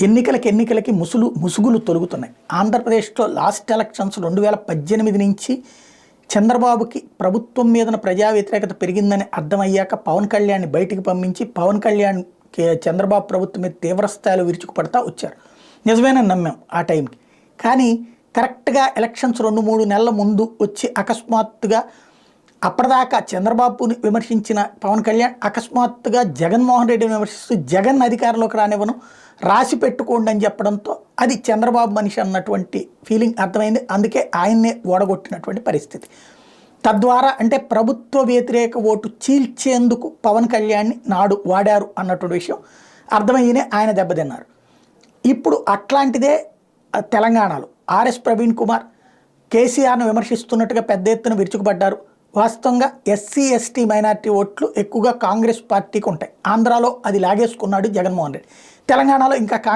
ఎన్నికలకి ముసుగులు తొలుగుతున్నాయి. ఆంధ్రప్రదేశ్లో లాస్ట్ ఎలక్షన్స్ 2018 నుంచి చంద్రబాబుకి ప్రభుత్వం మీదన ప్రజా వ్యతిరేకత పెరిగిందని అర్థమయ్యాక పవన్ కళ్యాణ్ని బయటికి పంపించి పవన్ కళ్యాణ్ చంద్రబాబు ప్రభుత్వం మీద తీవ్రస్థాయిలో విరుచుకుపడతా వచ్చారు. నిజమేనని నమ్మాం ఆ టైంకి. కానీ కరెక్ట్గా ఎలక్షన్స్ 2-3 నెలల ముందు వచ్చి అకస్మాత్తుగా అప్పటిదాకా చంద్రబాబుని విమర్శించిన పవన్ కళ్యాణ్ అకస్మాత్తుగా జగన్మోహన్ రెడ్డిని విమర్శిస్తూ జగన్ అధికారంలోకి రానివ్వను, రాసి పెట్టుకోండి అని చెప్పడంతో అది చంద్రబాబు మనిషి అన్నటువంటి ఫీలింగ్ అర్థమైంది. అందుకే ఆయన్నే ఓడగొట్టినటువంటి పరిస్థితి. తద్వారా అంటే ప్రభుత్వ వ్యతిరేక ఓటు చీల్చేందుకు పవన్ కళ్యాణ్ని నాడు వాడారు అన్నటువంటి విషయం అర్థమయ్యనే ఆయన దెబ్బతిన్నారు. ఇప్పుడు అట్లాంటిదే తెలంగాణలో ఆర్ఎస్ ప్రవీణ్ కుమార్ కేసీఆర్ను విమర్శిస్తున్నట్టుగా పెద్ద ఎత్తున విరుచుకుపడ్డారు. వాస్తవంగా ఎస్సీ ఎస్టీ మైనారిటీ ఓట్లు ఎక్కువగా కాంగ్రెస్ పార్టీకి ఉంటాయి. ఆంధ్రాలో అది లాగేసుకున్నాడు జగన్మోహన్ రెడ్డి. తెలంగాణలో ఇంకా కాంగ్రెస్